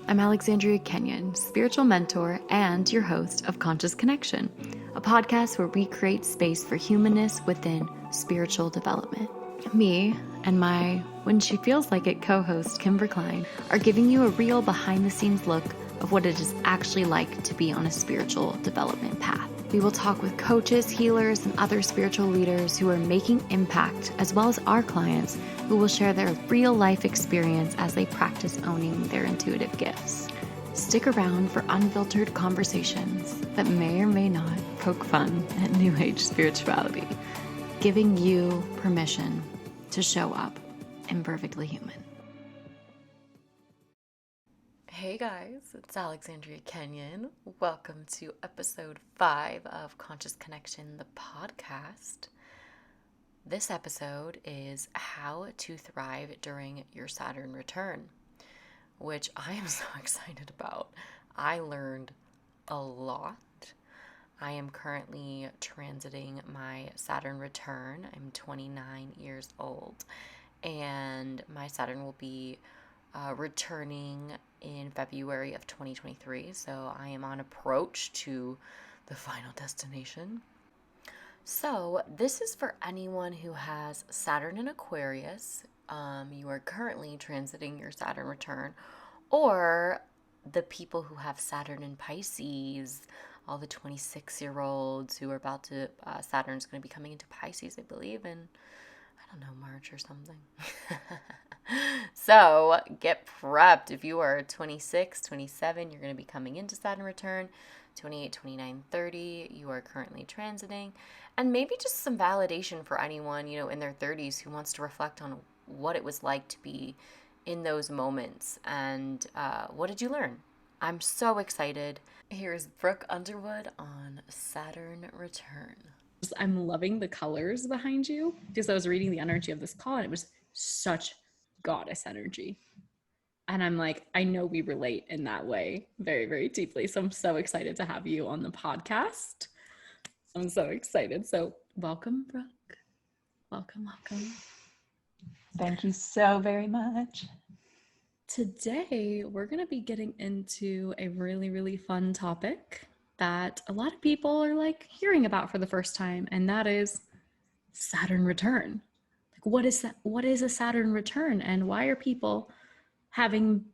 I'm Alexandria Kenyon, spiritual mentor and your host of Conscious Connection, a podcast where we create space for humanness within spiritual development. Me and my When She Feels Like It co-host, Kimber Klein, are giving you a real behind-the-scenes look of what it is actually like to be on a spiritual development path. We will talk with coaches, healers, and other spiritual leaders who are making impact, as well as our clients who will share their real-life experience as they practice owning their intuitive gifts. Stick around for unfiltered conversations that may or may not poke fun at New Age spirituality, giving you permission to show up imperfectly human. Hey guys, it's Alexandria Kenyon. Welcome to episode 5 of Conscious Connection, the podcast. This episode is how to thrive during your Saturn return, which I am so excited about. I learned a lot. I am currently transiting my Saturn return. I'm 29 years old, and my Saturn will be returning in February of 2023, so I am on approach to the final destination. So this is for anyone who has Saturn in Aquarius. You are currently transiting your Saturn return, or the people who have Saturn in Pisces, all the 26-year-olds who are about to, Saturn's going to be coming into Pisces, I believe, in, I don't know, March or something. So get prepped. If you are 26, 27, you're going to be coming into Saturn return. 28, 29, 30, you are currently transiting. And maybe just some validation for anyone, in their 30s who wants to reflect on what it was like to be in those moments and what did you learn? I'm so excited. Here's Brooke Underwood on Saturn return. I'm loving the colors behind you because I was reading the energy of this call and it was such goddess energy. And I'm like, I know we relate in that way very, very deeply. So I'm so excited to have you on the podcast. I'm so excited. So welcome, Brooke. Welcome. Thank you so very much. Today, we're going to be getting into a really, really fun topic that a lot of people are like hearing about for the first time, and that is Saturn return. Like, what is that? What is a Saturn return, and why are people having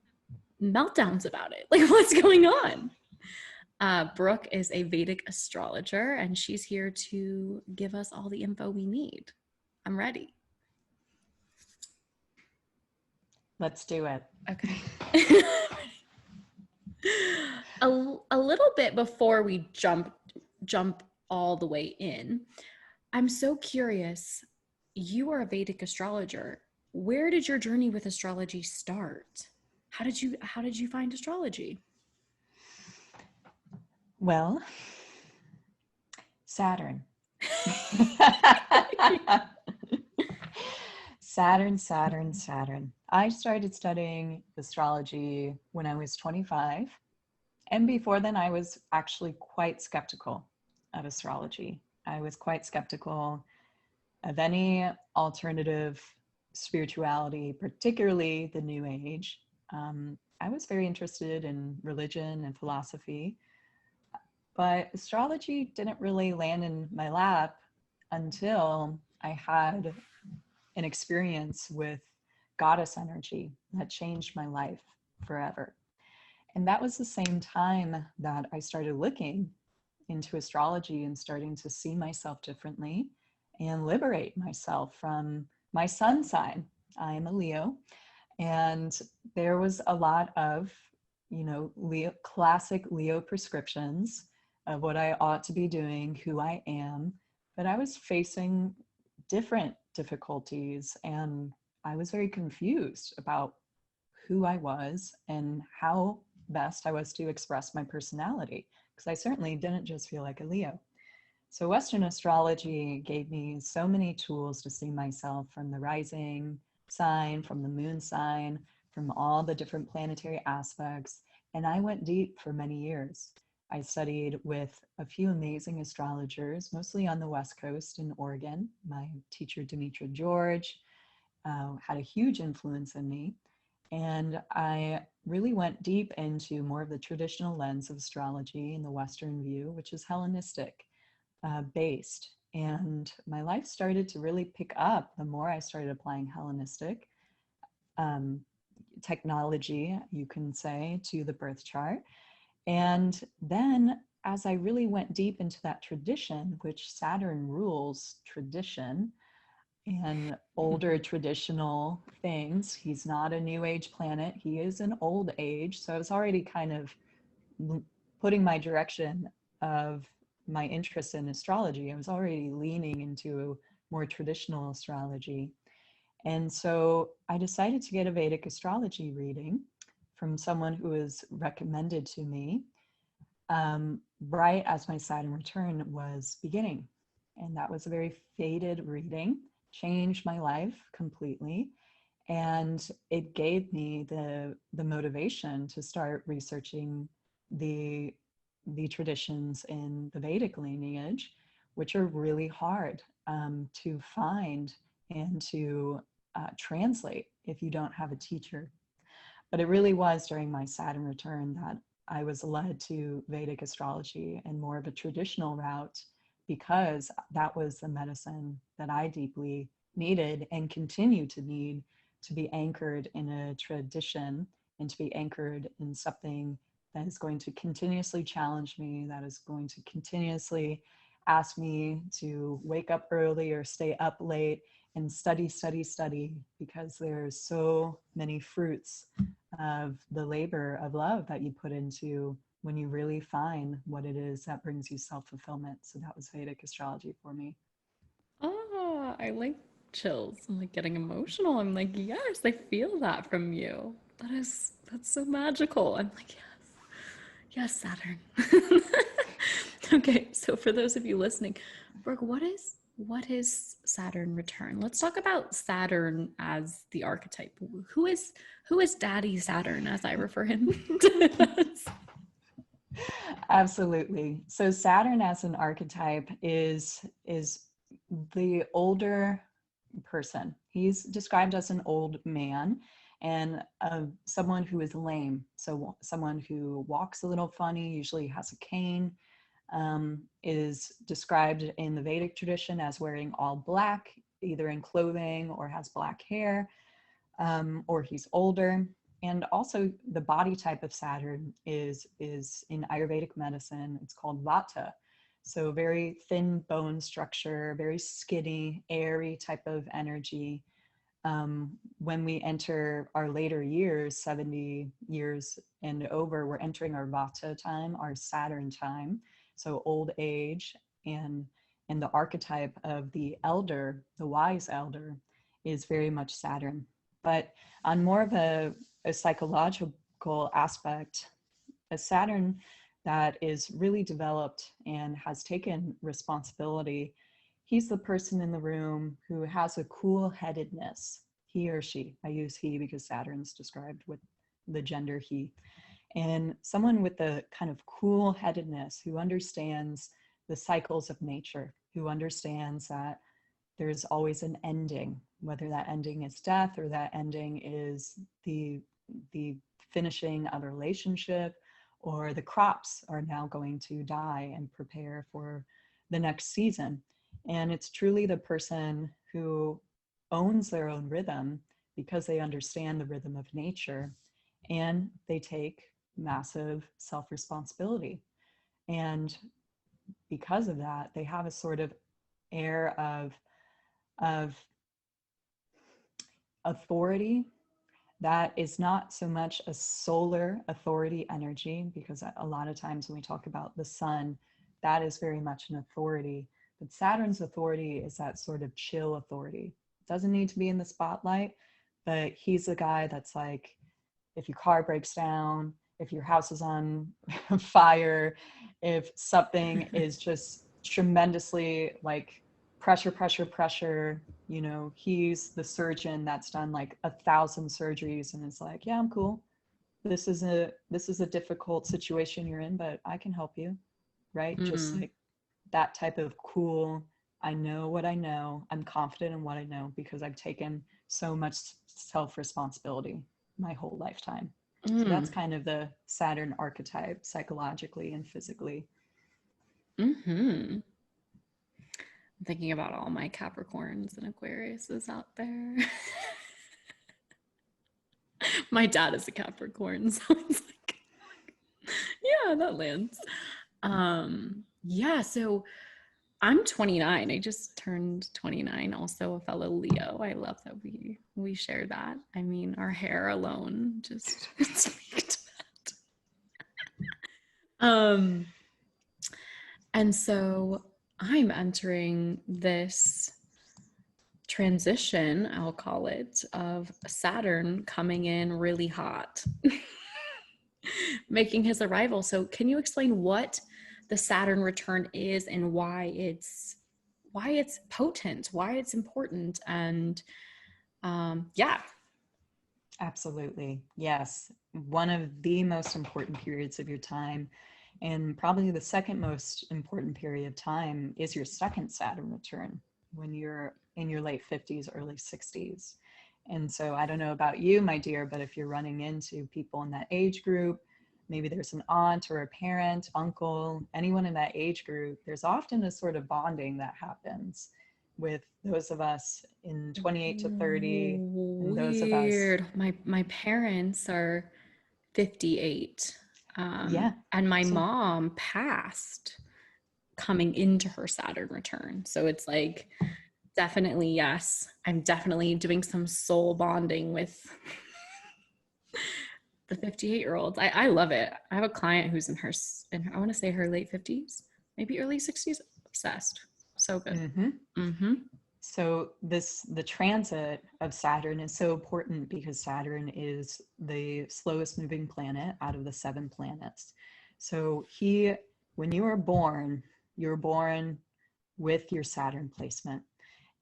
meltdowns about it? Like, what's going on? Brooke is a Vedic astrologer, and she's here to give us all the info we need. I'm ready. Let's do it. Okay. A little bit before we jump all the way in, I'm so curious. You are a Vedic astrologer. Where did your journey with astrology start? How did you find astrology? Well, Saturn. Saturn. I started studying astrology when I was 25. And before then, I was actually quite skeptical of astrology. I was quite skeptical of any alternative spirituality, particularly the New Age. I was very interested in religion and philosophy, but astrology didn't really land in my lap until I had an experience with goddess energy that changed my life forever. And that was the same time that I started looking into astrology and starting to see myself differently and liberate myself from my sun sign. I am a Leo, and there was a lot of, classic Leo prescriptions of what I ought to be doing, who I am, but I was facing different difficulties, and I was very confused about who I was and how best I was to express my personality, because I certainly didn't just feel like a Leo. So Western astrology gave me so many tools to see myself from the rising sign, from the moon sign, from all the different planetary aspects, and I went deep for many years. I studied with a few amazing astrologers, mostly on the West Coast in Oregon. My teacher, Demetra George, had a huge influence in me. And I really went deep into more of the traditional lens of astrology in the Western view, which is Hellenistic based. And my life started to really pick up the more I started applying Hellenistic um, technology, you can say, to the birth chart. And then as I really went deep into that tradition, which Saturn rules tradition and older traditional things, he's not a new age planet, he is an old age. So I was already kind of putting my direction of my interest in astrology. I was already leaning into more traditional astrology. And so I decided to get a Vedic astrology reading from someone who was recommended to me right as my Saturn return was beginning. And that was a very fated reading, changed my life completely. And it gave me the motivation to start researching the traditions in the Vedic lineage, which are really hard to find and to translate if you don't have a teacher. But it really was during my Saturn return that I was led to Vedic astrology and more of a traditional route, because that was the medicine that I deeply needed and continue to need, to be anchored in a tradition and to be anchored in something that is going to continuously challenge me, that is going to continuously ask me to wake up early or stay up late and study, study, study, because there's so many fruits of the labor of love that you put into when you really find what it is that brings you self-fulfillment. So that was Vedic astrology for me. Ah, I like chills. I'm like getting emotional. I'm like, yes, I feel that from you. That's so magical. I'm like, yes, Saturn. Okay, so for those of you listening, Brooke, what is Saturn return? Let's talk about Saturn as the archetype. Who is Daddy Saturn, as I refer him to as? Absolutely. So Saturn as an archetype is the older person. He's described as an old man and someone who is lame. So someone who walks a little funny, usually has a cane, is described in the Vedic tradition as wearing all black, either in clothing or has black hair, or he's older. And also the body type of Saturn is in Ayurvedic medicine, it's called Vata. So very thin bone structure, very skinny, airy type of energy. When we enter our later years, 70 years and over, we're entering our Vata time, our Saturn time. So old age, and the archetype of the elder, the wise elder, is very much Saturn. But on more of a psychological aspect, a Saturn that is really developed and has taken responsibility, he's the person in the room who has a cool headedness, he or she. I use he because Saturn's described with the gender he. And someone with a kind of cool headedness who understands the cycles of nature, who understands that there's always an ending, whether that ending is death or that ending is the finishing of a relationship, or the crops are now going to die and prepare for the next season. And it's truly the person who owns their own rhythm because they understand the rhythm of nature, and they take massive self-responsibility. And because of that, they have a sort of air of authority that is not so much a solar authority energy, because a lot of times when we talk about the sun, that is very much an authority. But Saturn's authority is that sort of chill authority. It doesn't need to be in the spotlight, but he's the guy that's like, if your car breaks down, if your house is on fire, if something is just tremendously like pressure, pressure, pressure, you know, he's the surgeon that's done like 1,000 surgeries and is like, yeah, I'm cool. This is a difficult situation you're in, but I can help you, right? Just like that type of cool, I know what I know. I'm confident in what I know because I've taken so much self-responsibility. my whole lifetime. So that's kind of the Saturn archetype psychologically and physically. I'm thinking about all my Capricorns and Aquariuses out there. My dad is a Capricorn, so it's like, yeah, that lands. Yeah, so I'm 29. I just turned 29, also a fellow Leo. I love that we share that. I mean, our hair alone just speak to that. And so I'm entering this transition, I'll call it, of Saturn coming in really hot, making his arrival. So can you explain what the Saturn return is and why it's potent, why it's important? And yeah. Absolutely. Yes. One of the most important periods of your time, and probably the second most important period of time, is your second Saturn return when you're in your late 50s, early 60s. And so I don't know about you, my dear, but if you're running into people in that age group, maybe there's an aunt or a parent, uncle, anyone in that age group, there's often a sort of bonding that happens with those of us in 28 to 30 and those of us. My parents are 58. Yeah. And my mom passed coming into her Saturn return. So it's like, definitely, yes, I'm definitely doing some soul bonding with the 58-year-olds. I love it. I have a client who's in I want to say her late 50s, maybe early 60s, obsessed. So good. So the transit of Saturn is so important because Saturn is the slowest moving planet out of the 7 planets. So when you were born, with your Saturn placement.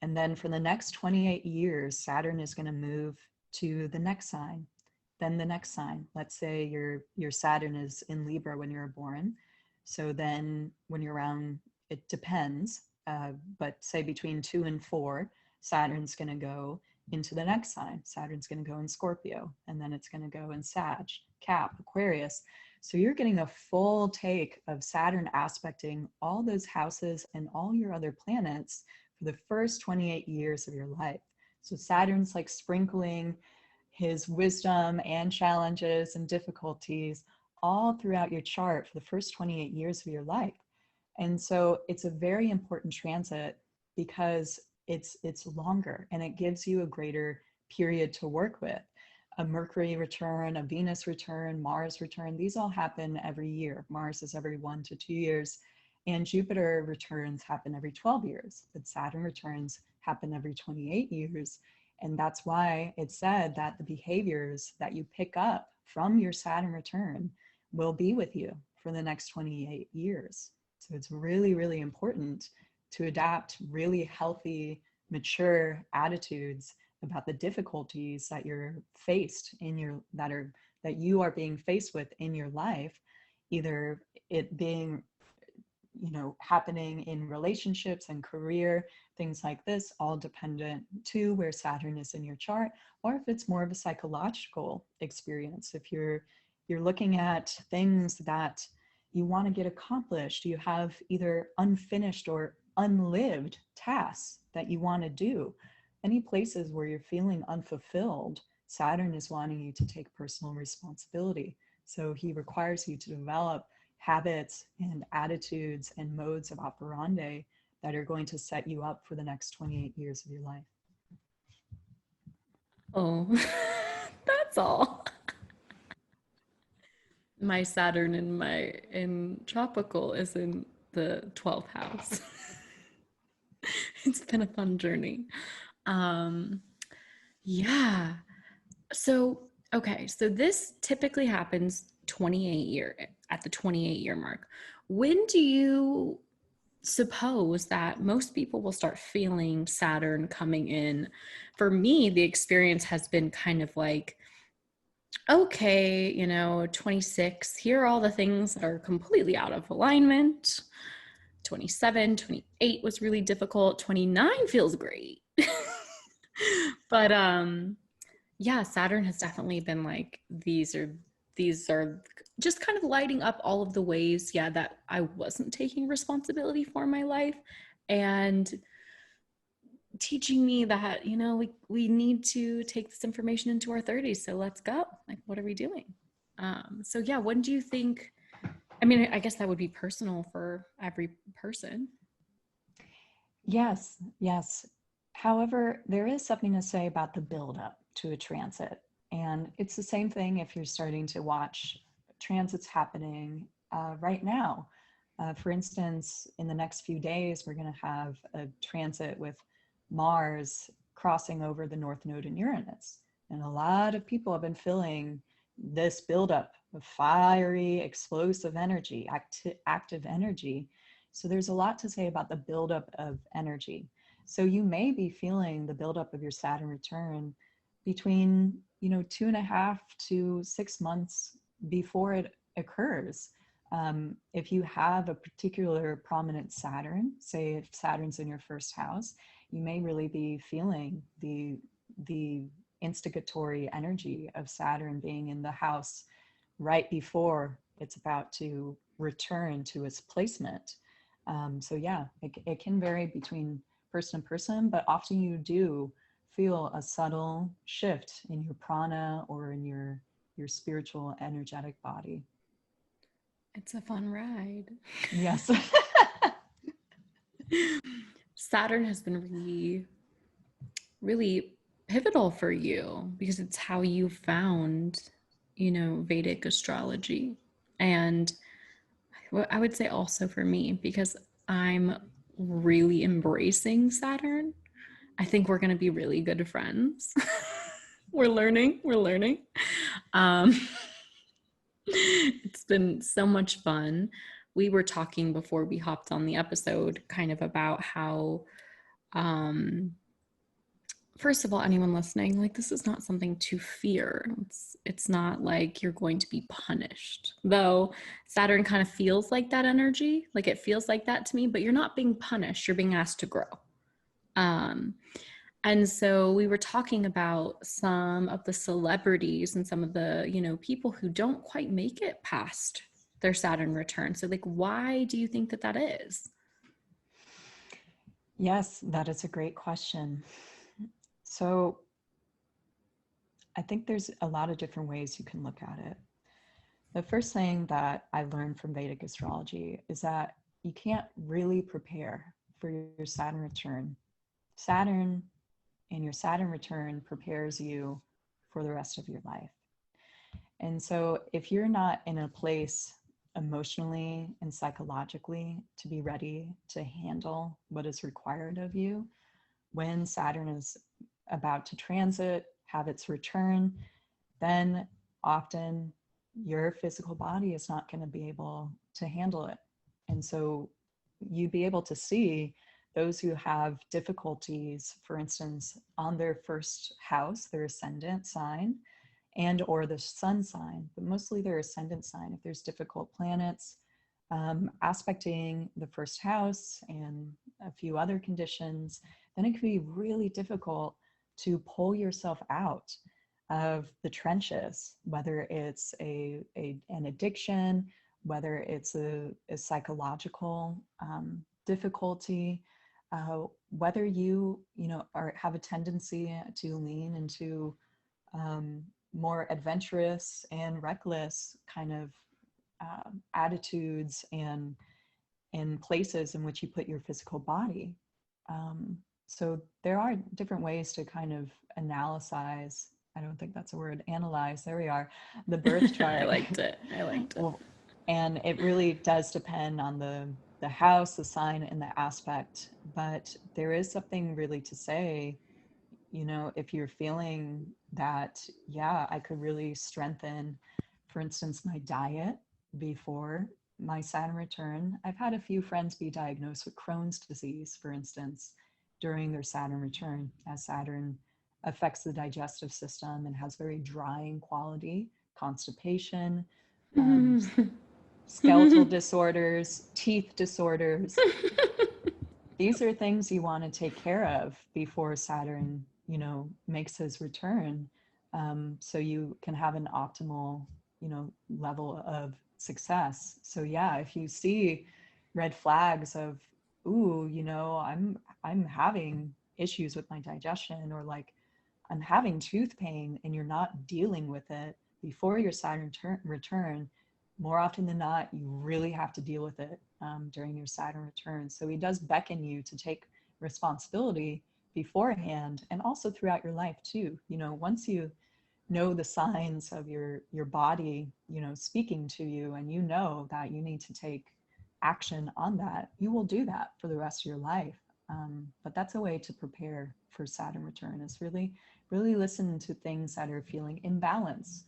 And then for the next 28 years, Saturn is going to move to the next sign, then the next sign. Let's say your Saturn is in Libra when you were born. So then when you're around, it depends, but say between 2 and 4, Saturn's going to go into the next sign. Saturn's going to go in Scorpio, and then it's going to go in Sag, Cap, Aquarius. So you're getting a full take of Saturn aspecting all those houses and all your other planets for the first 28 years of your life. So Saturn's like sprinkling his wisdom and challenges and difficulties all throughout your chart for the first 28 years of your life. And so it's a very important transit because it's longer and it gives you a greater period to work with. A Mercury return, a Venus return, Mars return, these all happen every year. Mars is every 1 to 2 years, and Jupiter returns happen every 12 years, but Saturn returns happen every 28 years. And that's why it's said that the behaviors that you pick up from your Saturn return will be with you for the next 28 years. So it's really, really important to adopt really healthy, mature attitudes about the difficulties that you're faced that you are being faced with in your life, either it being, happening in relationships and career, things like this, all dependent to where Saturn is in your chart, or if it's more of a psychological experience. If you're looking at things that you want to get accomplished, you have either unfinished or unlived tasks that you want to do, any places where you're feeling unfulfilled, Saturn is wanting you to take personal responsibility. So he requires you to develop habits and attitudes and modes of operandi that are going to set you up for the next 28 years of your life. Oh, that's all. My Saturn in tropical is in the 12th house. It's been a fun journey. Yeah. So this typically happens at the 28 year mark. When do you suppose that most people will start feeling Saturn coming in? For me, the experience has been kind of like, okay, 26, here are all the things that are completely out of alignment. 27, 28 was really difficult. 29 feels great. But Yeah, Saturn has definitely been like, these are just kind of lighting up all of the ways, yeah, that I wasn't taking responsibility for my life, and teaching me that, we need to take this information into our 30s. So let's go. Like, what are we doing? So yeah, when do you think, I mean, I guess that would be personal for every person. Yes, yes. However, there is something to say about the buildup to a transit. And it's the same thing if you're starting to watch transits happening right now. For instance, in the next few days, we're going to have a transit with Mars crossing over the North Node in Uranus. And a lot of people have been feeling this buildup of fiery, explosive energy, active energy. So there's a lot to say about the buildup of energy. So you may be feeling the buildup of your Saturn return between, 2.5 to 6 months before it occurs. If you have a particular prominent Saturn, say if Saturn's in your first house, you may really be feeling the instigatory energy of Saturn being in the house right before it's about to return to its placement. So yeah, it can vary between person to person, but often you do feel a subtle shift in your prana or in your spiritual energetic body. It's a fun ride. Yes. Saturn has been really, really pivotal for you because it's how you found, Vedic astrology. And I would say also for me, because I'm really embracing Saturn, I think we're going to be really good friends. We're learning. Um, it's been so much fun. We were talking before we hopped on the episode kind of about how, um, first of all, anyone listening, like, this is not something to fear. It's not like you're going to be punished, though Saturn kind of feels like that energy. Like, it feels like that to me, but you're not being punished. You're being asked to grow. Um, and so we were talking about some of the celebrities and some of the, people who don't quite make it past their Saturn return. So, like, why do you think that that is? Yes, that is a great question. So I think there's a lot of different ways you can look at it. The first thing that I learned from Vedic astrology is that you can't really prepare for your Saturn return. Saturn and your Saturn return prepares you for the rest of your life. And so if you're not in a place emotionally and psychologically to be ready to handle what is required of you when Saturn is about to transit, have its return, then often your physical body is not going to be able to handle it. And so you'd be able to see those who have difficulties, for instance, on their first house, their ascendant sign, and or the sun sign, but mostly their ascendant sign. If there's difficult planets aspecting the first house and a few other conditions, then it can be really difficult to pull yourself out of the trenches, whether it's an addiction, whether it's a psychological difficulty, whether have a tendency to lean into more adventurous and reckless kind of attitudes and places in which you put your physical body. So there are different ways to kind of analyze. I don't think that's a word. Analyze. There we are. The birth chart. I liked it. Well, and it really does depend on the house, the sign, and the aspect. But there is something really to say, if you're feeling that, yeah, I could really strengthen, for instance, my diet before my Saturn return. I've had a few friends be diagnosed with Crohn's disease, for instance, during their Saturn return, as Saturn affects the digestive system and has very drying quality, constipation, skeletal disorders, teeth disorders. These are things you want to take care of before Saturn, makes his return. so you can have an optimal, level of success. So yeah, if you see red flags of, ooh, I'm having issues with my digestion, or like I'm having tooth pain, and you're not dealing with it before your Saturn return, more often than not, you really have to deal with it during your Saturn return. So he does beckon you to take responsibility beforehand, and also throughout your life too. Once you know the signs of your body, speaking to you, and that you need to take action on that, you will do that for the rest of your life. But that's a way to prepare for Saturn return, is really listen to things that are feeling imbalance,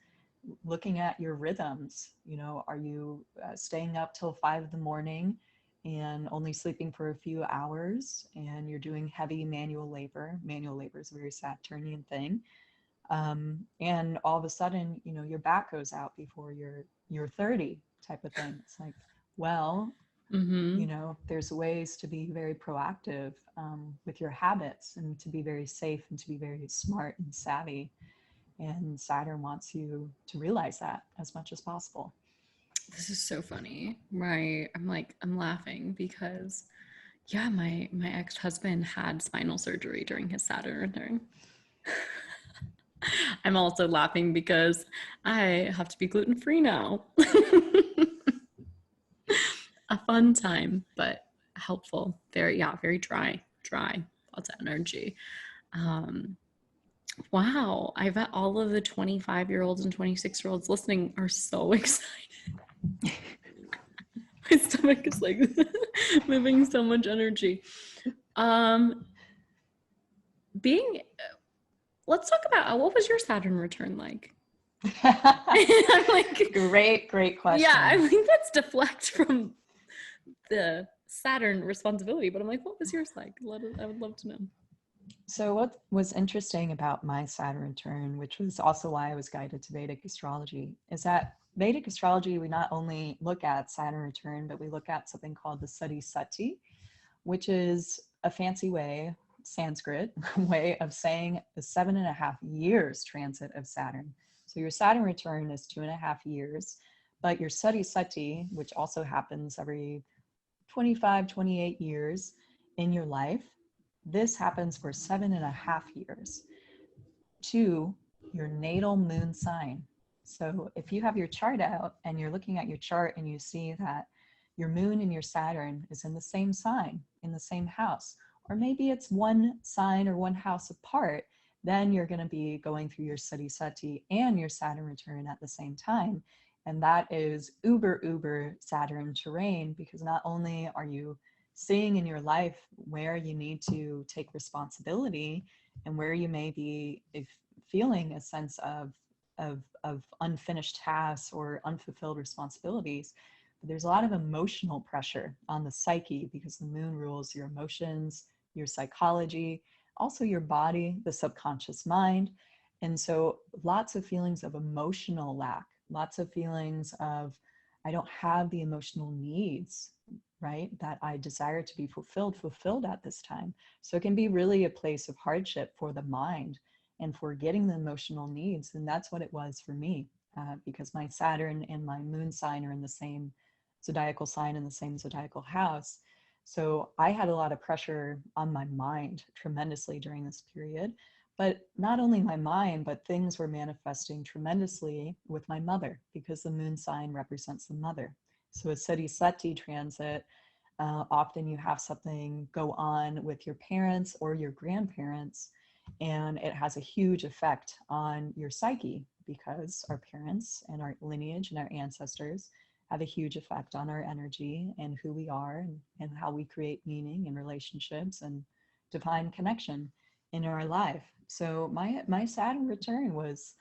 looking at your rhythms. Are you staying up till 5 in the morning and only sleeping for a few hours, and you're doing heavy manual labor? Manual labor is a very Saturnian thing. And all of a sudden, your back goes out before you're 30, type of thing. It's like, well, there's ways to be very proactive with your habits, and to be very safe, and to be very smart and savvy. And Saturn wants you to realize that as much as possible. This is so funny. Right. I'm laughing because yeah, my ex-husband had spinal surgery during his Saturn return. I'm also laughing because I have to be gluten-free now. A fun time, but helpful. Very dry, lots of energy. Wow, I bet all of the 25-year-olds and 26-year-olds listening are so excited. My stomach is like moving so much energy. Let's talk about what was your Saturn return like? I'm like, great question. Yeah, I think that's deflect from the Saturn responsibility, but I'm like, what was yours like? I would love to know. So what was interesting about my Saturn return, which was also why I was guided to Vedic astrology, is that Vedic astrology, we not only look at Saturn return, but we look at something called the Sati Sati, which is a fancy way, Sanskrit way of saying the 7.5 years transit of Saturn. So your Saturn return is 2.5 years, but your Sati Sati, which also happens every 25, 28 years in your life, this happens for 7.5 years to your natal moon sign. So if you have your chart out and you're looking at your chart and you see that your moon and your Saturn is in the same sign, in the same house, or maybe it's one sign or one house apart, then you're going to be going through your Sati Sati and your Saturn return at the same time. And that is uber Saturn terrain, because not only are you seeing in your life where you need to take responsibility and where you may be feeling a sense of unfinished tasks or unfulfilled responsibilities, but there's a lot of emotional pressure on the psyche, because the moon rules your emotions, your psychology, also your body, the subconscious mind. And so lots of feelings of emotional lack, lots of feelings of, I don't have the emotional needs, right, that I desire to be fulfilled at this time. So it can be really a place of hardship for the mind and for getting the emotional needs. And that's what it was for me, because my Saturn and my moon sign are in the same zodiacal sign, in the same zodiacal house. So I had a lot of pressure on my mind tremendously during this period. But not only my mind, but things were manifesting tremendously with my mother, because the moon sign represents the mother. So a Sati Sati transit, often you have something go on with your parents or your grandparents, and it has a huge effect on your psyche, because our parents and our lineage and our ancestors have a huge effect on our energy and who we are, and how we create meaning and relationships and divine connection in our life. So my Saturn return was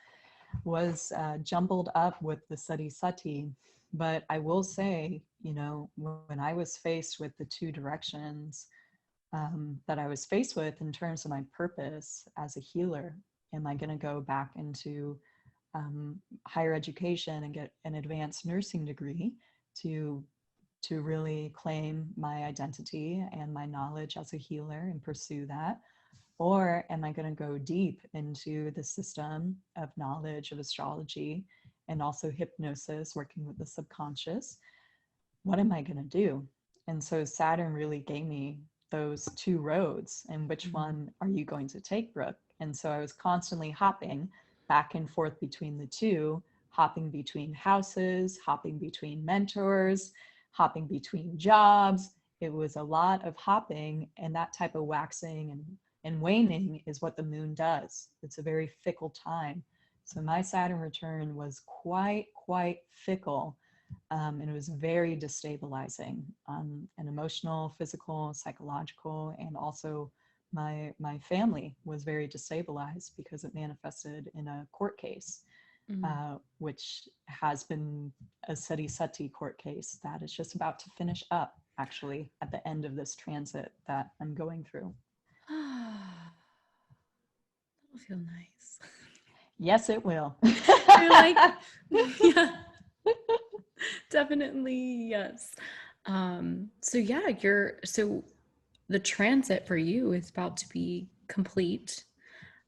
jumbled up with the Sati Sati. But I will say, when I was faced with the two directions that I was faced with in terms of my purpose as a healer, am I going to go back into higher education and get an advanced nursing degree to really claim my identity and my knowledge as a healer and pursue that? Or am I going to go deep into the system of knowledge of astrology and also hypnosis, working with the subconscious? What am I going to do? And so Saturn really gave me those two roads. And which one are you going to take, Brooke? And so I was constantly hopping back and forth between the two, hopping between houses, hopping between mentors, hopping between jobs. It was a lot of hopping, and that type of waxing and waning is what the moon does. It's a very fickle time. So my Saturn return was quite fickle. And it was very destabilizing on an emotional, physical, psychological, and also my family was very destabilized because it manifested in a court case, which has been a sati court case that is just about to finish up, actually, at the end of this transit that I'm going through. That'll feel nice. Yes, it will. You're like, yeah. Definitely, yes. So yeah, so the transit for you is about to be complete.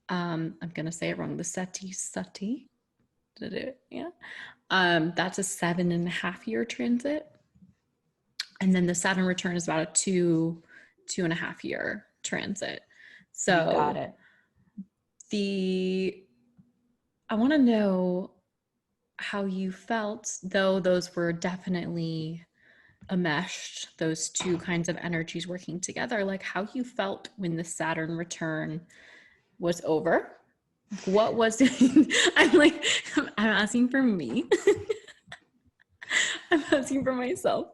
I'm gonna say it wrong. The sati. Did it? Yeah. That's a 7.5 year transit. And then the Saturn return is about a 2.5 year transit. So you got it. I want to know how you felt, though those were definitely enmeshed, those two kinds of energies working together, like how you felt when the Saturn return was over. What was it? I'm asking for me. I'm asking for myself.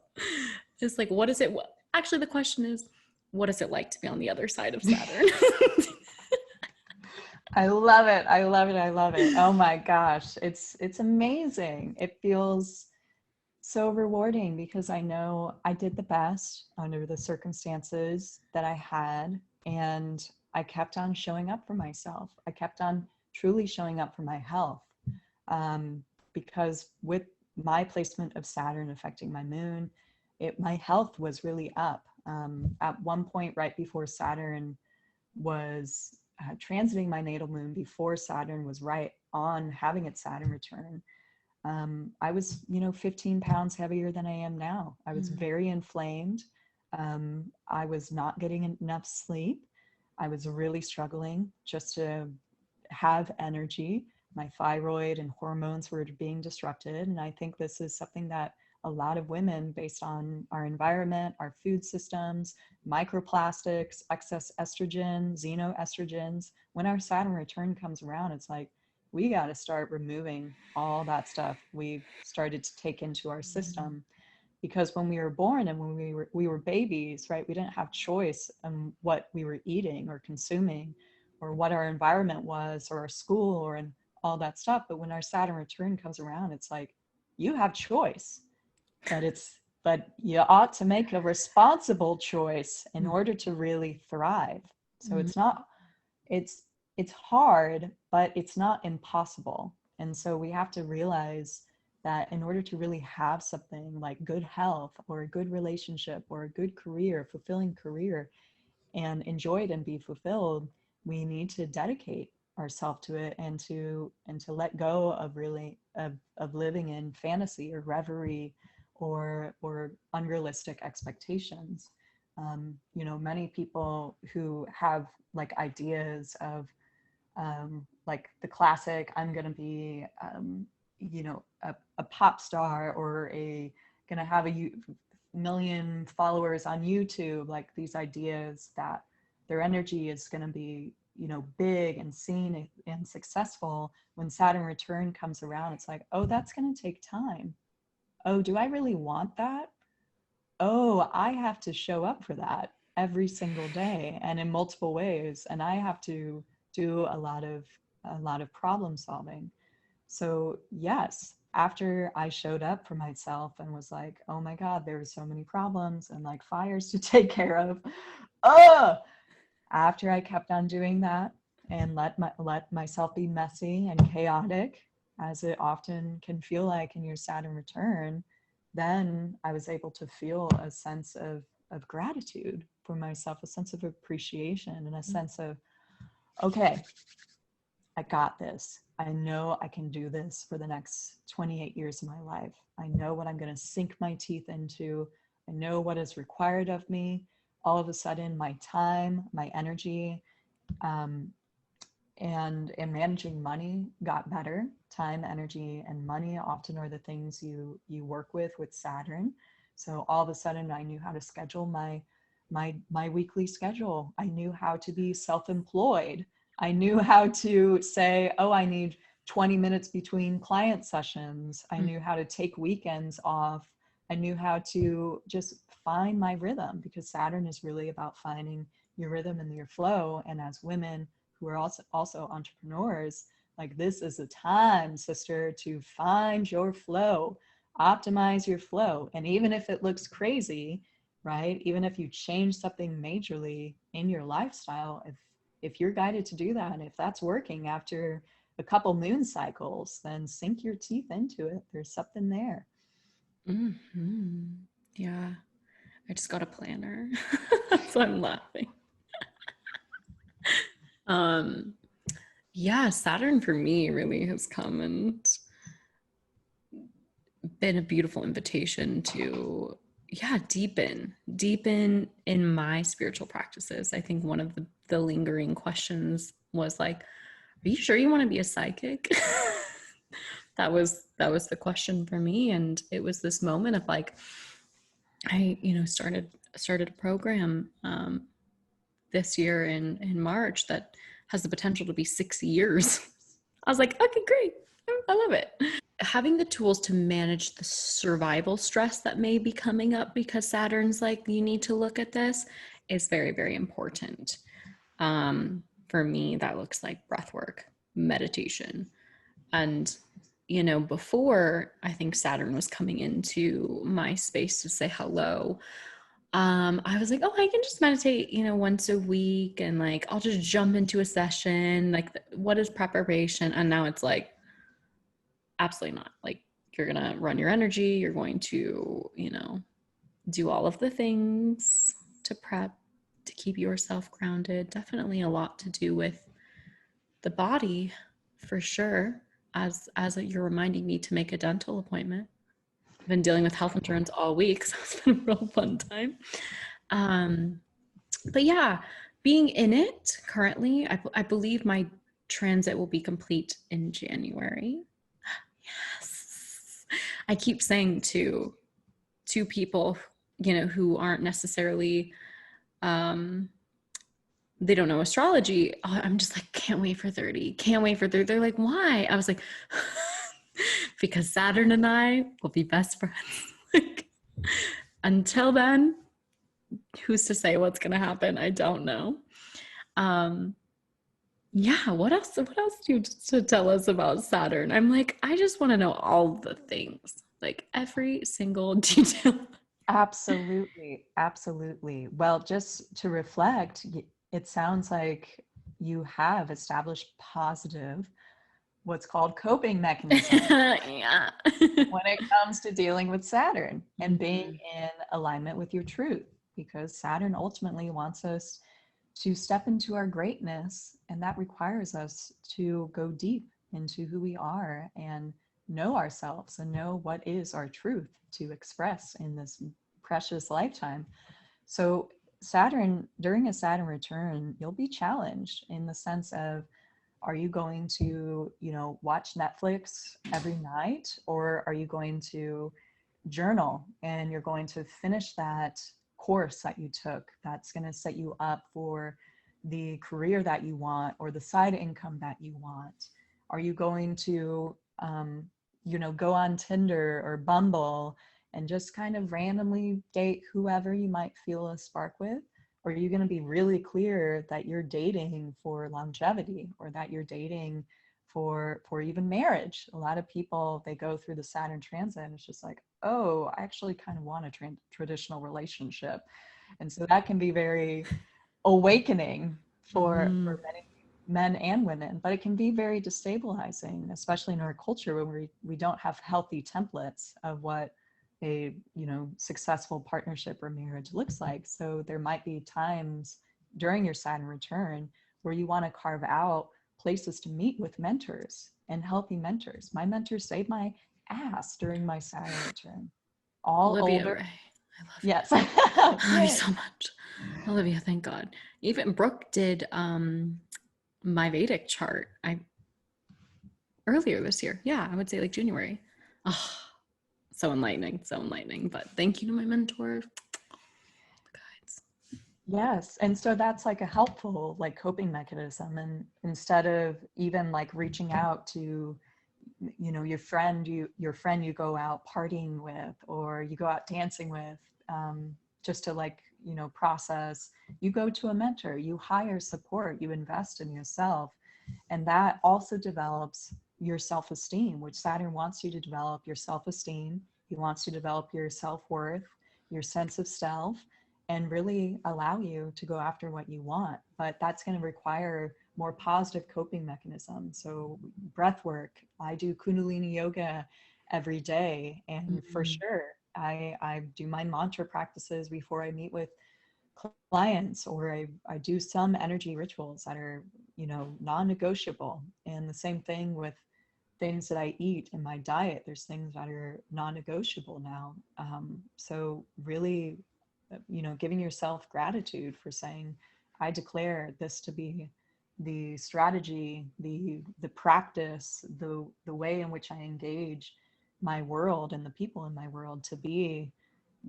Just like, what is it? Actually, the question is, what is it like to be on the other side of Saturn? I love it. I love it. I love it. Oh my gosh. It's amazing. It feels so rewarding because I know I did the best under the circumstances that I had, and I kept on showing up for myself. I kept on truly showing up for my health, because with my placement of Saturn affecting my moon, my health was really up. At one point, right before Saturn was transiting my natal moon, before Saturn was right on having its Saturn return, I was, 15 pounds heavier than I am now. I was very inflamed. I was not getting enough sleep. I was really struggling just to have energy. My thyroid and hormones were being disrupted. And I think this is something that a lot of women, based on our environment, our food systems, microplastics, excess estrogen, xenoestrogens, when our Saturn return comes around, it's like, we got to start removing all that stuff we've started to take into our system. Because when we were born and when we were babies, right, we didn't have choice on what we were eating or consuming or what our environment was or our school or and all that stuff. But when our Saturn return comes around, it's like, you have choice, but you ought to make a responsible choice in order to really thrive. So it's hard, but it's not impossible. And so we have to realize that in order to really have something like good health or a good relationship or a good career, fulfilling career, and enjoy it and be fulfilled, we need to dedicate ourselves to it and to let go of really of living in fantasy or reverie or unrealistic expectations. Many people who have like ideas of like the classic, I'm going to be, a pop star or going to have a million followers on YouTube, like these ideas that their energy is going to be, big and seen and successful. When Saturn return comes around, it's like, oh, that's going to take time. Oh, do I really want that? Oh, I have to show up for that every single day and in multiple ways. And I have to do a lot of problem solving. So yes, after I showed up for myself and was like, oh my God, there were so many problems and like fires to take care of. After I kept on doing that and let myself be messy and chaotic, as it often can feel like in your Saturn return, then I was able to feel a sense of gratitude for myself, a sense of appreciation and a sense of, okay, I got this. I know I can do this for the next 28 years of my life. I know what I'm going to sink my teeth into. I know what is required of me. All of a sudden, my time, my energy, um, and managing money got better. Time, energy, and money often are the things you work with Saturn. So all of a sudden, I knew how to schedule my weekly schedule. I knew how to be self-employed. I knew how to say, oh, I need 20 minutes between client sessions. I knew how to take weekends off. I knew how to just find my rhythm, because Saturn is really about finding your rhythm and your flow. And as women who are also entrepreneurs, like, this is a time, sister, to find your flow, optimize your flow. And even if it looks crazy, right? Even if you change something majorly in your lifestyle, if you're guided to do that, and if that's working after a couple moon cycles, then sink your teeth into it. There's something there. Mm-hmm. Yeah. I just got a planner. So I'm laughing. Yeah, Saturn for me really has come and been a beautiful invitation to, yeah, deepen in my spiritual practices. I think one of the lingering questions was like, are you sure you want to be a psychic? that was the question for me. And it was this moment of like, I, started a program this year in March that has the potential to be 6 years. I was like, okay, great. I love it. Having the tools to manage the survival stress that may be coming up because Saturn's like, you need to look at this, is very, very important. For me, that looks like breath work, meditation. And, before I think Saturn was coming into my space to say hello, I was like, oh, I can just meditate, once a week, and like, I'll just jump into a session. Like, what is preparation? And now it's like, absolutely not. Like, you're going to run your energy. You're going to, do all of the things to prep, to keep yourself grounded. Definitely a lot to do with the body, for sure. As you're reminding me to make a dental appointment. I've been dealing with health insurance all week, so it's been a real fun time. But yeah, being in it currently, I believe my transit will be complete in January. Yes. I keep saying to people, who aren't necessarily, they don't know astrology. I'm just like, can't wait for 30. Can't wait for 30. They're like, why? I was like, because Saturn and I will be best friends. Like, until then, who's to say what's going to happen? I don't know. Yeah, what else do you to tell us about Saturn? I'm like, I just want to know all the things, like every single detail. Absolutely. Absolutely. Well, just to reflect, it sounds like you have established positive, what's called coping mechanisms Yeah. when it comes to dealing with Saturn and being in alignment with your truth, because Saturn ultimately wants us to step into our greatness, and that requires us to go deep into who we are and know ourselves and know what is our truth to express in this precious lifetime. So Saturn, during a Saturn return, you'll be challenged in the sense of, are you going to, watch Netflix every night, or are you going to journal and you're going to finish that course that you took that's going to set you up for the career that you want or the side income that you want? Are you going to, go on Tinder or Bumble and just kind of randomly date whoever you might feel a spark with? Or are you going to be really clear that you're dating for longevity, or that you're dating for even marriage? A lot of people, they go through the Saturn transit and it's just like, oh, I actually kind of want a traditional relationship. And so that can be very awakening for many men and women, but it can be very destabilizing, especially in our culture where we don't have healthy templates of what a successful partnership or marriage looks like. So there might be times during your Saturn return where you want to carve out places to meet with mentors and healthy mentors. My mentors saved my ass during my Saturn return. All Olivia older. Ray, I love Yes. you. I love you Yay. so much. Olivia, thank God. Even Brooke did my Vedic chart earlier this year. Yeah, I would say like January. Oh, so enlightening, so enlightening. But thank you to my mentor, guides. Yes. And so that's like a helpful like coping mechanism. And instead of even like reaching out to, you know, your friend you go out partying with, or you go out dancing with, just to like, you know, process, you go to a mentor, you hire support, you invest in yourself. And that also develops your self-esteem, which Saturn wants you to develop your self-esteem. He wants you to develop your self-worth, your sense of self, and really allow you to go after what you want. But that's going to require more positive coping mechanisms. So breath work, I do Kundalini yoga every day. And for sure, I do my mantra practices before I meet with clients, or I do some energy rituals that are, you know, non-negotiable. And the same thing with things that I eat in my diet. There's things that are non-negotiable now. So really, you know, giving yourself gratitude for saying, I declare this to be the strategy, the practice, the way in which I engage my world and the people in my world to be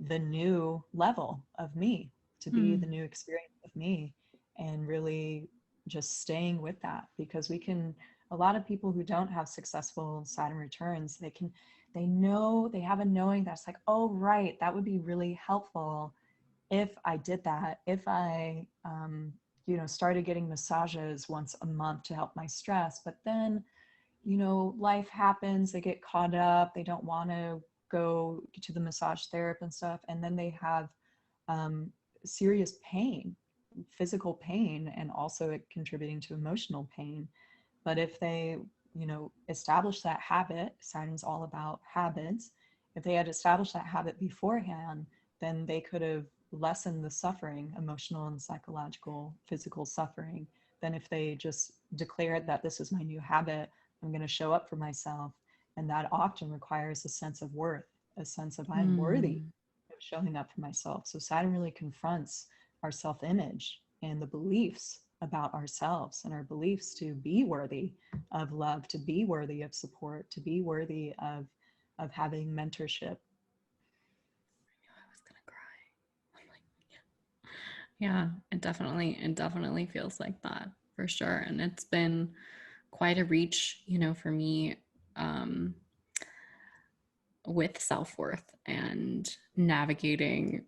the new level of me, to be the new experience of me, and really just staying with that. Because we can, a lot of people who don't have successful Saturn returns, they know, they have a knowing that's like, oh, right, that would be really helpful if I did that, if I, you know, started getting massages once a month to help my stress. But then, you know, life happens, they get caught up, they don't want to go to the massage therapist and stuff. And then they have serious pain, physical pain, and also it contributing to emotional pain. But if they, you know, establish that habit, Saturn's all about habits. If they had established that habit beforehand, then they could have lessened the suffering, emotional and psychological, physical suffering, than if they just declared that this is my new habit, I'm going to show up for myself. And that often requires a sense of worth, a sense of I'm worthy of showing up for myself. So Saturn really confronts our self-image and the beliefs about ourselves, and our beliefs to be worthy of love, to be worthy of support, to be worthy of having mentorship. I was gonna cry. I'm like, yeah, it definitely feels like that for sure. And it's been quite a reach, you know, for me, with self-worth and navigating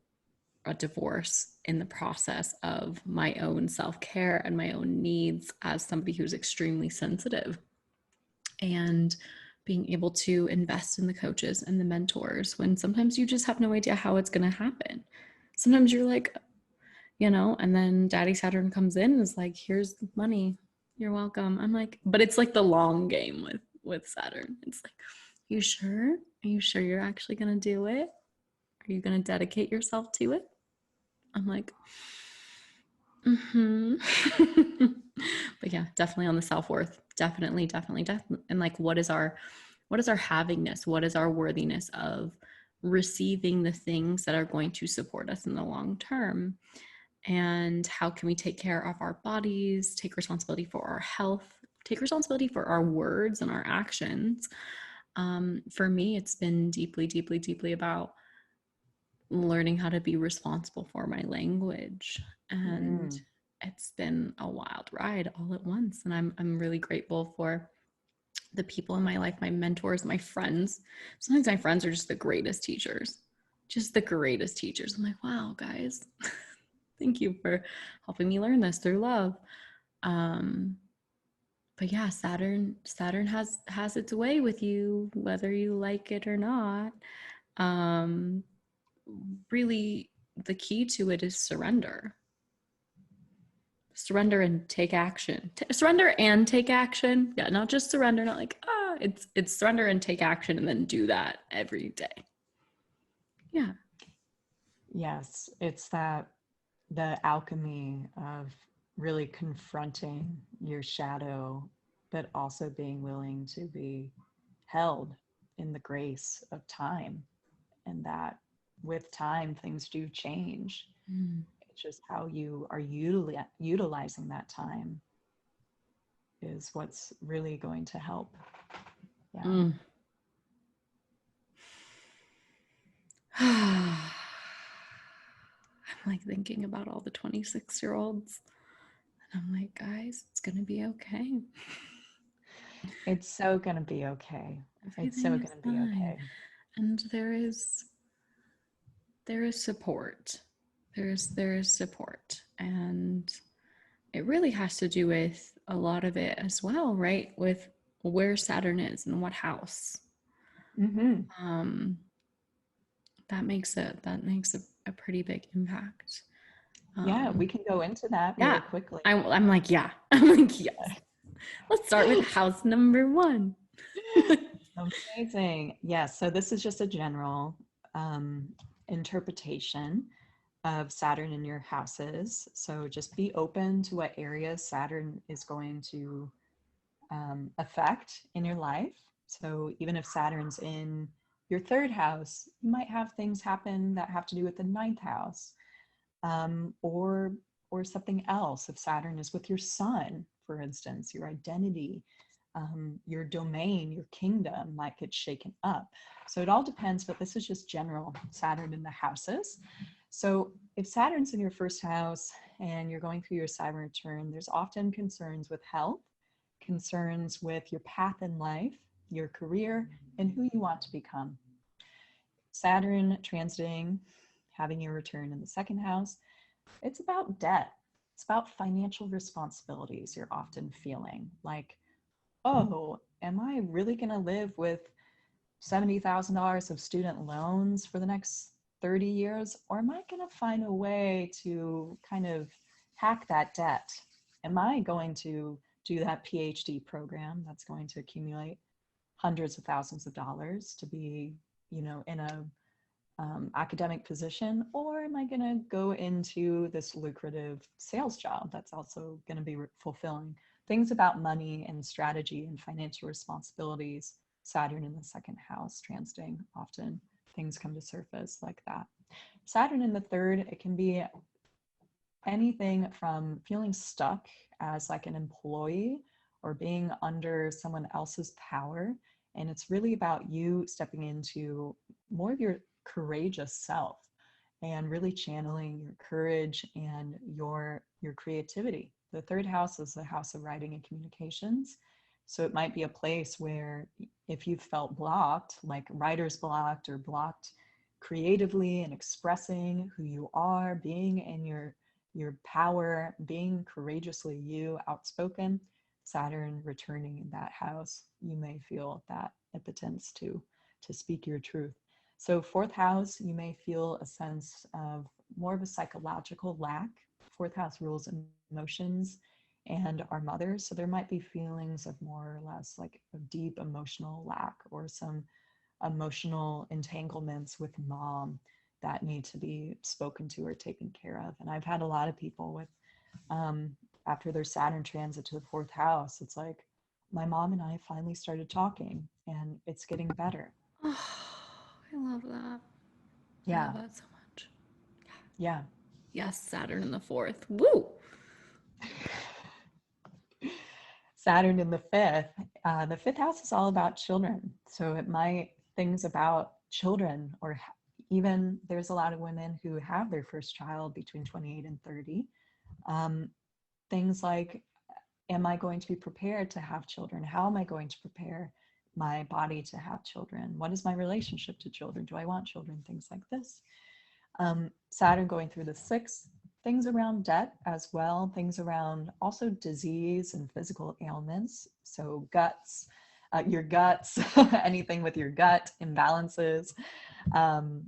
a divorce in the process of my own self-care and my own needs as somebody who's extremely sensitive, and being able to invest in the coaches and the mentors when sometimes you just have no idea how it's going to happen. Sometimes you're like, you know, and then Daddy Saturn comes in and is like, here's the money, you're welcome. I'm like, but it's like the long game with Saturn. It's like, you sure? Are you sure you're actually going to do it? Are you going to dedicate yourself to it? I'm like, but yeah, definitely on the self-worth, definitely. And like, what is our havingness? What is our worthiness of receiving the things that are going to support us in the long term? And how can we take care of our bodies, take responsibility for our health, take responsibility for our words and our actions? For me, it's been deeply about learning how to be responsible for my language. And it's been a wild ride all at once. And I'm really grateful for the people in my life, my mentors, my friends. Sometimes my friends are just the greatest teachers, I'm like, wow, guys, thank you for helping me learn this through love. But yeah, Saturn has its way with you, whether you like it or not. Really, the key to it is surrender and take action. Surrender and take action. Yeah, not just surrender, not like, it's surrender and take action, and then do that every day. Yeah. Yes, it's that the alchemy of really confronting your shadow, but also being willing to be held in the grace of time, and that with time things do change. Mm. It's just how you are utilizing that time is what's really going to help. Yeah. Mm. I'm like thinking about all the 26-year-olds, and I'm like, guys, it's gonna be okay. It's so going to be okay. It's so Everything is going to be fine. okay. And there is support. There is support. And it really has to do with a lot of it as well, right? With where Saturn is and what house. Mm-hmm. That makes a pretty big impact. Yeah, we can go into that Yeah. really quickly. I'm like, yeah. I'm like, yes. Let's start with house number 1. Amazing. Yes. So this is just a general interpretation of Saturn in your houses. So just be open to what areas Saturn is going to affect in your life. So even if Saturn's in your 3rd house, you might have things happen that have to do with the 9th house, or something else. If Saturn is with your sun, for instance, your identity, your domain, your kingdom might get shaken up. So it all depends, but this is just general Saturn in the houses. So if Saturn's in your 1st house and you're going through your Saturn return, there's often concerns with health, concerns with your path in life, your career, and who you want to become. Saturn transiting, having your return in the 2nd house, it's about debt. It's about financial responsibilities you're often feeling. Like, oh, am I really going to live with $70,000 of student loans for the next 30 years? Or am I going to find a way to kind of hack that debt? Am I going to do that PhD program that's going to accumulate hundreds of thousands of dollars to be, in a academic position, or am I going to go into this lucrative sales job that's also going to be fulfilling? Things about money and strategy and financial responsibilities. Saturn in the 2nd house transiting, often things come to surface like that. Saturn in the 3rd, it can be anything from feeling stuck as like an employee or being under someone else's power. And it's really about you stepping into more of your courageous self and really channeling your courage and your creativity. The 3rd house is the house of writing and communications. So it might be a place where if you felt blocked, like writer's blocked or blocked creatively and expressing who you are, being in your power, being courageously you, outspoken, Saturn returning in that house, you may feel that impotence to speak your truth. So 4th house, you may feel a sense of more of a psychological lack. 4th house rules emotions and our mothers. So there might be feelings of more or less like a deep emotional lack or some emotional entanglements with mom that need to be spoken to or taken care of. And I've had a lot of people with, after their Saturn transit to the 4th house, it's like, my mom and I finally started talking and it's getting better. Oh, I love that. Yeah. I love that so much. Yeah. Yes, Saturn in the 4th. Woo! Saturn in the 5th. The 5th house is all about children. So it might, things about children, or even there's a lot of women who have their first child between 28 and 30. Things like, am I going to be prepared to have children? How am I going to prepare my body to have children? What is my relationship to children? Do I want children? Things like this. Saturn going through the 6th, things around debt as well, things around also disease and physical ailments. So guts, your guts, anything with your gut, imbalances,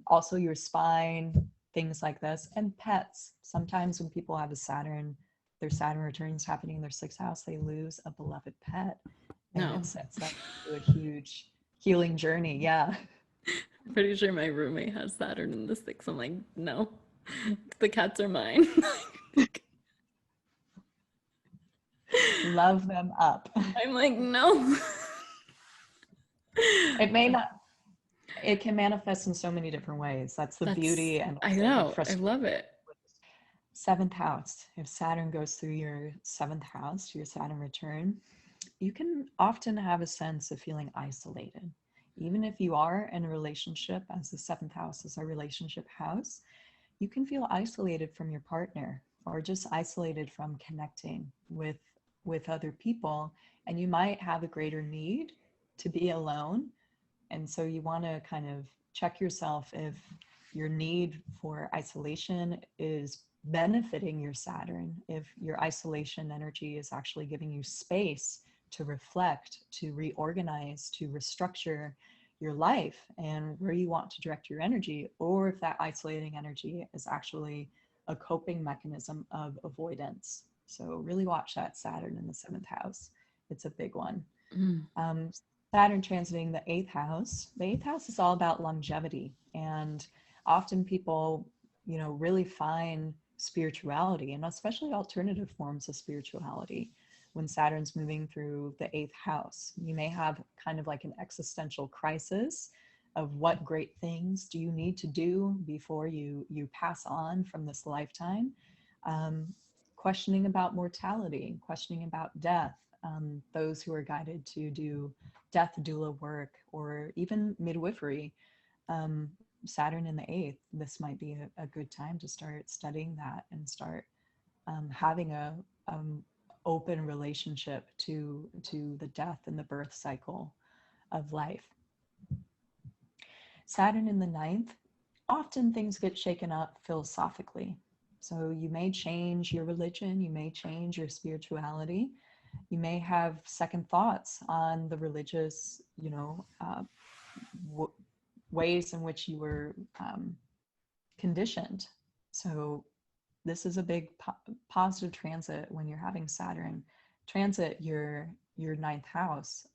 also your spine, things like this, and pets. Sometimes when people have a Saturn, their Saturn returns happening in their 6th house, they lose a beloved pet. And it sets them to a huge healing journey. Yeah. I'm pretty sure my roommate has Saturn in the 6th. I'm like, no, the cats are mine. Love them up. I'm like, no. It may not, it can manifest in so many different ways. That's the beauty and I also the know. I frustration. love it. Seventh house. If Saturn goes through your seventh house, your Saturn return, you can often have a sense of feeling isolated. Even if you are in a relationship, as the seventh house is a relationship house, you can feel isolated from your partner or just isolated from connecting with other people. And you might have a greater need to be alone. And so you want to kind of check yourself if your need for isolation is benefiting your Saturn, if your isolation energy is actually giving you space to reflect, to reorganize, to restructure your life and where you want to direct your energy, or if that isolating energy is actually a coping mechanism of avoidance. So really watch that Saturn in the seventh house. It's a big one. Mm. Saturn transiting the eighth house. The eighth house is all about longevity, and often people, really find spirituality, and especially alternative forms of spirituality, when Saturn's moving through the eighth house. You may have kind of like an existential crisis of what great things do you need to do before you pass on from this lifetime. Questioning about mortality, questioning about death. Those who are guided to do death doula work or even midwifery, Saturn in the eighth, this might be a good time to start studying that and start having a open relationship to the death and the birth cycle of life. Saturn in the ninth, often things get shaken up philosophically. So you may change your religion, you may change your spirituality, you may have second thoughts on the religious, ways in which you were conditioned. So this is a big positive transit when you're having Saturn transit your ninth house,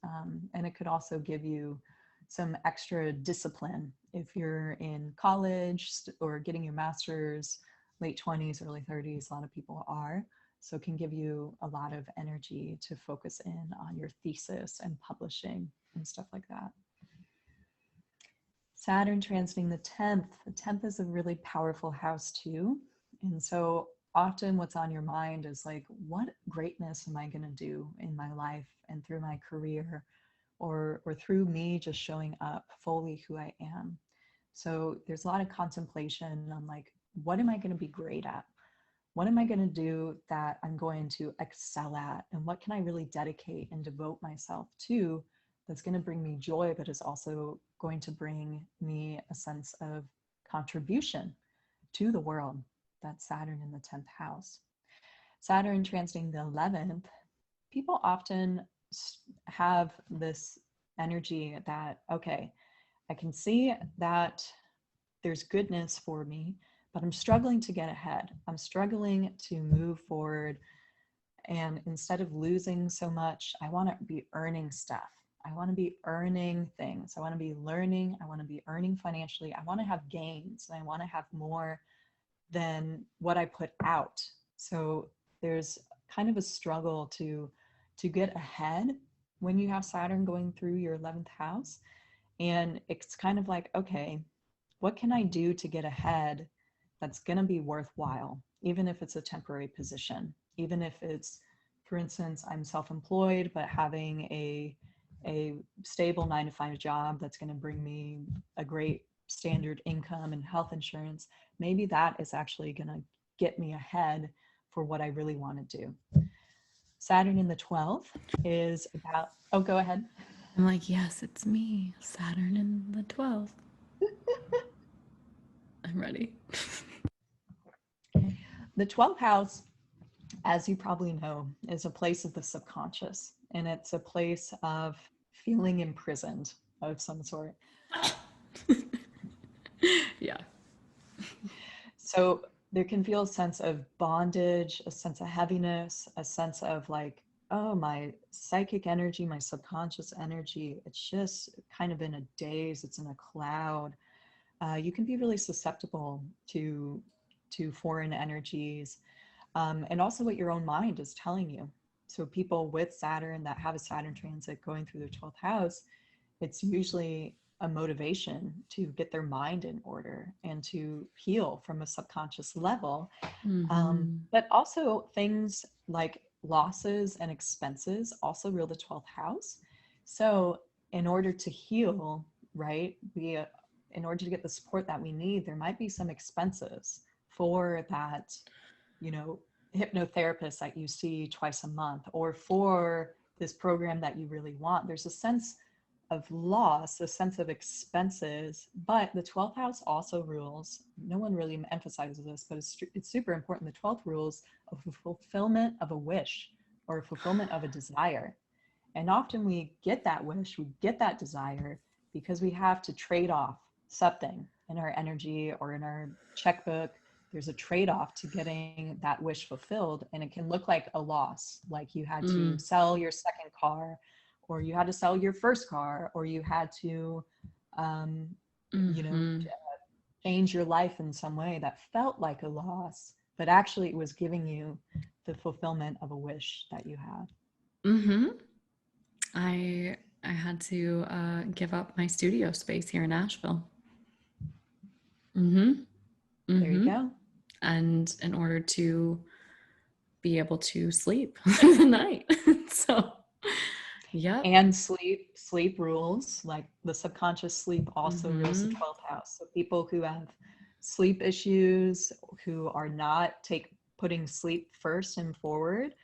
and it could also give you some extra discipline if you're in college or getting your master's, late 20s, early 30s. A lot of people are. So it can give you a lot of energy to focus in on your thesis and publishing and stuff like that. Saturn transiting the 10th. The 10th is a really powerful house too. And so often what's on your mind is like, what greatness am I going to do in my life and through my career, or through me just showing up fully who I am? So there's a lot of contemplation on like, what am I going to be great at? What am I going to do that I'm going to excel at? And what can I really dedicate and devote myself to that's going to bring me joy, but is also going to bring me a sense of contribution to the world? That's Saturn in the 10th house. Saturn transiting the 11th, people often have this energy that, okay, I can see that there's goodness for me, but I'm struggling to get ahead. I'm struggling to move forward. And instead of losing so much, I want to be earning stuff. I want to be earning things. I want to be learning. I want to be earning financially. I want to have gains, and I want to have more than what I put out. So there's kind of a struggle to get ahead when you have Saturn going through your 11th house. And it's kind of like, okay, what can I do to get ahead that's going to be worthwhile, even if it's a temporary position, even if it's, for instance, I'm self-employed, but having a stable 9-to-5 job that's going to bring me a great standard income and health insurance. Maybe that is actually going to get me ahead for what I really want to do. Saturn in the 12th is about, oh, go ahead. I'm like, yes, it's me, Saturn in the 12th. I'm ready. The 12th house, as you probably know, is a place of the subconscious, and it's a place of feeling imprisoned of some sort. Yeah. So there can feel a sense of bondage, a sense of heaviness, a sense of like, oh, my psychic energy, my subconscious energy, it's just kind of in a daze, it's in a cloud. You can be really susceptible to foreign energies, and also what your own mind is telling you. So people with Saturn that have a Saturn transit going through their 12th house, it's usually a motivation to get their mind in order and to heal from a subconscious level. Mm-hmm. But also things like losses and expenses also rule the 12th house. So in order to heal, right, in order to get the support that we need, there might be some expenses for that, you know, hypnotherapist that you see twice a month, or for this program that you really want. There's a sense of loss, a sense of expenses, but the 12th house also rules, no one really emphasizes this, but it's super important. The 12th rules of fulfillment of a wish or fulfillment of a desire. And often we get that wish, we get that desire because we have to trade off something in our energy or in our checkbook. There's a trade-off to getting that wish fulfilled, and it can look like a loss, like you had to sell your second car, or you had to sell your first car, or you had to you know, change your life in some way that felt like a loss, but actually it was giving you the fulfillment of a wish that you had. Mm-hmm. I had to give up my studio space here in Nashville. Mm-hmm. There you Mm-hmm. go. And in order to be able to sleep through the night. So, yeah. And sleep rules, like the subconscious sleep also rules the 12th house. So people who have sleep issues, who are not putting sleep first and forward,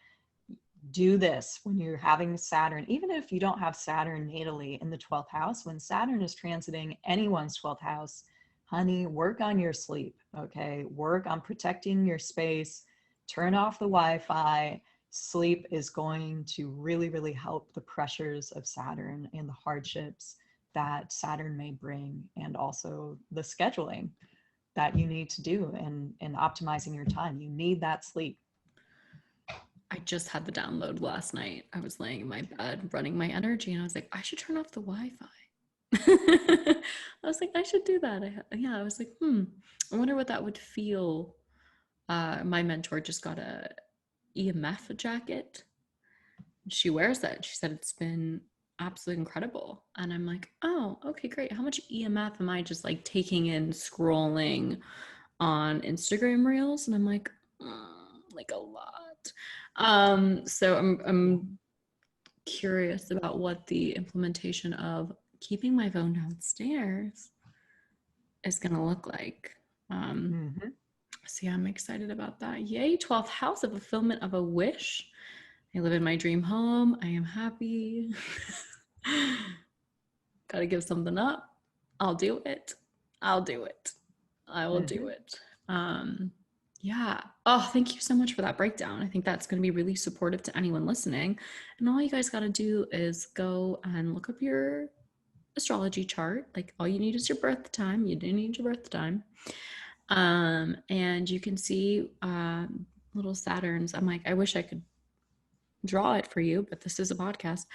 do this when you're having Saturn. Even if you don't have Saturn natally in the 12th house, when Saturn is transiting anyone's 12th house, honey, work on your sleep, okay? Work on protecting your space, turn off the Wi-Fi. Sleep is going to really, really help the pressures of Saturn and the hardships that Saturn may bring, and also the scheduling that you need to do and optimizing your time. You need that sleep. I just had the download last night. I was laying in my bed running my energy, and I was like, I should turn off the Wi-Fi. I was like, I should do that. I was like, I wonder what that would feel. My mentor just got a EMF jacket. She wears that. She said it's been absolutely incredible. And I'm like, oh, okay, great. How much EMF am I just like taking in scrolling on Instagram reels? And I'm like a lot. So I'm curious about what the implementation of keeping my phone downstairs is going to look like. So yeah, I'm excited about that. Yay, 12th house of fulfillment of a wish. I live in my dream home. I am happy. Gotta give something up. I'll do it. I will do it. Yeah. Oh, thank you so much for that breakdown. I think that's going to be really supportive to anyone listening. And all you guys got to do is go and look up your astrology chart. Like, all you need is your birth time. You do need your birth time. And you can see little Saturns. I'm like, I wish I could draw it for you, but this is a podcast.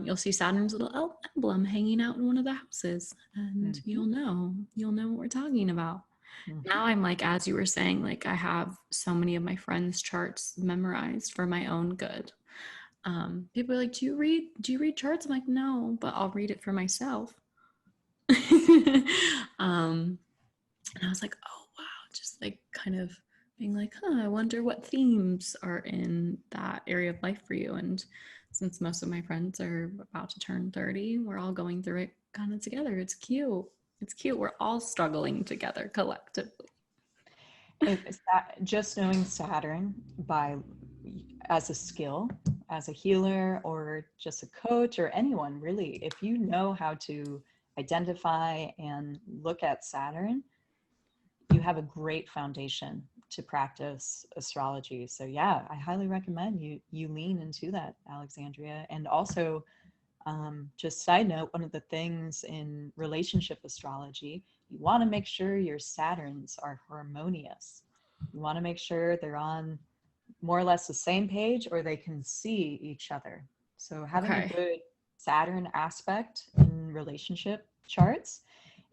You'll see Saturn's little emblem hanging out in one of the houses, and you'll know what we're talking about. Now I'm like, as you were saying, like I have so many of my friends' charts memorized for my own good. People are like, do you read charts? I'm like, no, but I'll read it for myself. And I was like, oh wow, just like kind of being like, I wonder what themes are in that area of life for you. And since most of my friends are about to turn 30, we're all going through it kind of together. It's cute. We're all struggling together collectively. It's that just knowing Saturn as a skill, as a healer or just a coach or anyone really, if you know how to identify and look at Saturn, you have a great foundation to practice astrology. So yeah, I highly recommend you lean into that, Alexandria. And also, just side note, one of the things in relationship astrology, you want to make sure your Saturns are harmonious. You want to make sure they're on more or less the same page, or they can see each other. So having a good Saturn aspect in relationship charts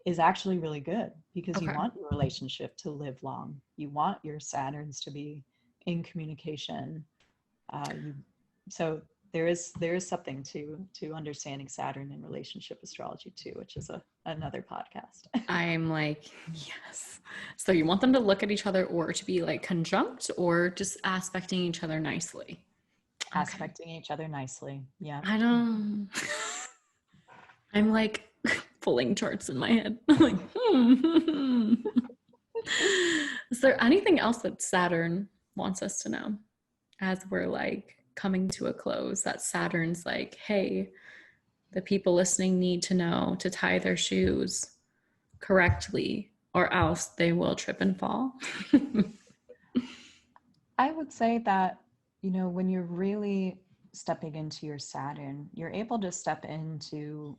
is actually really good, because you want your relationship to live long. You want your Saturns to be in communication. So there is something to understanding Saturn in relationship astrology too, which is another podcast. I'm like, yes. So you want them to look at each other or to be like conjunct or just aspecting each other nicely? Okay. Aspecting each other nicely. Yeah. I don't. I'm like pulling charts in my head. I'm like, Is there anything else that Saturn wants us to know as we're like coming to a close? That Saturn's like, hey, the people listening need to know to tie their shoes correctly or else they will trip and fall. I would say that, when you're really stepping into your Saturn, you're able to step into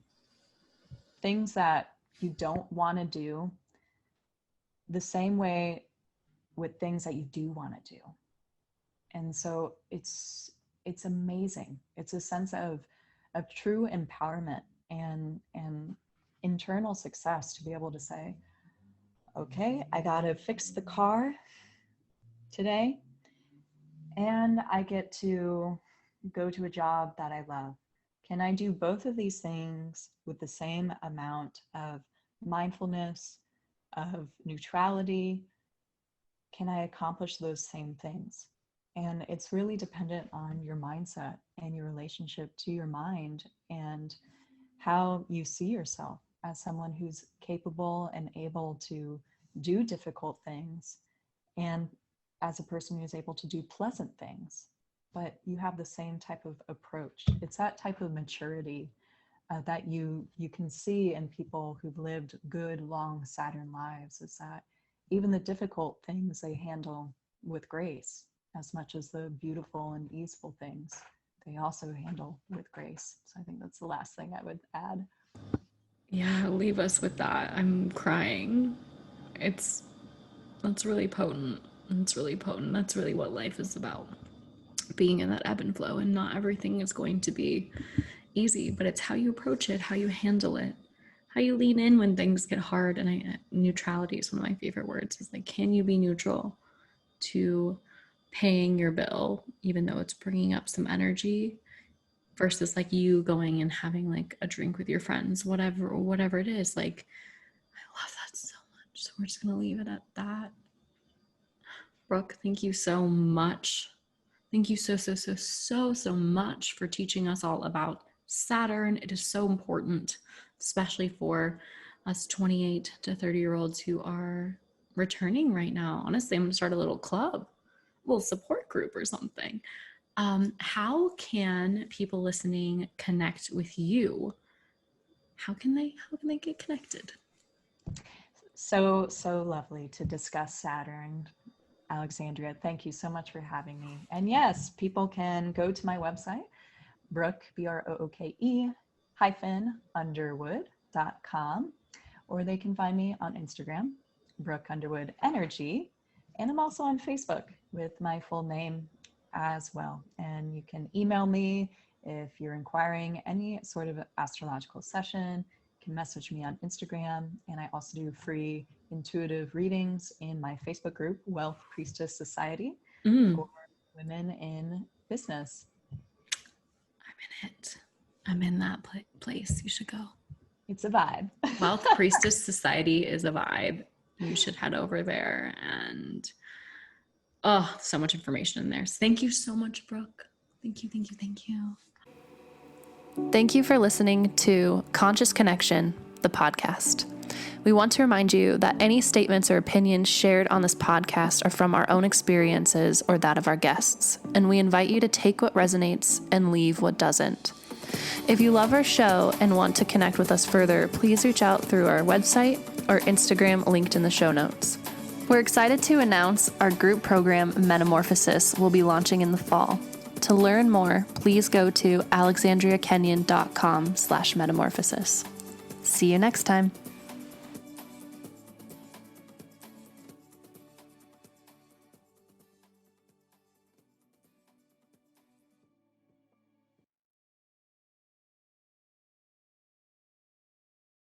things that you don't want to do the same way with things that you do want to do. And so it's amazing. It's a sense of true empowerment and internal success to be able to say, okay, I got to fix the car today, and I get to go to a job that I love. Can I do both of these things with the same amount of mindfulness, of neutrality? Can I accomplish those same things? And it's really dependent on your mindset and your relationship to your mind and how you see yourself as someone who's capable and able to do difficult things, and as a person who's able to do pleasant things. But you have the same type of approach. It's that type of maturity that you can see in people who've lived good, long Saturn lives, is that even the difficult things they handle with grace as much as the beautiful and easeful things they also handle with grace. So I think that's the last thing I would add. Yeah, leave us with that. I'm crying. That's really potent. It's really potent. That's really what life is about. Being in that ebb and flow, and not everything is going to be easy, but it's how you approach it, how you handle it, how you lean in when things get hard. And neutrality is one of my favorite words. Is like, can you be neutral to paying your bill, even though it's bringing up some energy, versus like you going and having like a drink with your friends, whatever it is. Like, I love that so much. So we're just gonna leave it at that. Brooke, thank you so much. Thank you so much for teaching us all about Saturn. It is so important, especially for us 28 to 30-year-olds who are returning right now. Honestly, I'm gonna start a little club, a little support group or something. How can people listening connect with you? How can they get connected? So lovely to discuss Saturn. Alexandria, thank you so much for having me. And yes, people can go to my website, Brooke, BROOKE -Underwood.com, or they can find me on Instagram, Brooke Underwood Energy. And I'm also on Facebook with my full name as well. And you can email me if you're inquiring any sort of astrological session. You can message me on Instagram. And I also do free intuitive readings in my Facebook group, Wealth Priestess Society, for women in business. I'm in it. I'm in that place. You should go. It's a vibe. Wealth Priestess Society is a vibe. You should head over there, and so much information in there. So thank you so much, Brooke. Thank you. Thank you for listening to Conscious Connection, the podcast. We want to remind you that any statements or opinions shared on this podcast are from our own experiences or that of our guests, and we invite you to take what resonates and leave what doesn't. If you love our show and want to connect with us further, please reach out through our website or Instagram linked in the show notes. We're excited to announce our group program Metamorphosis will be launching in the fall. To learn more, please go to alexandriakenyon.com/metamorphosis. See you next time.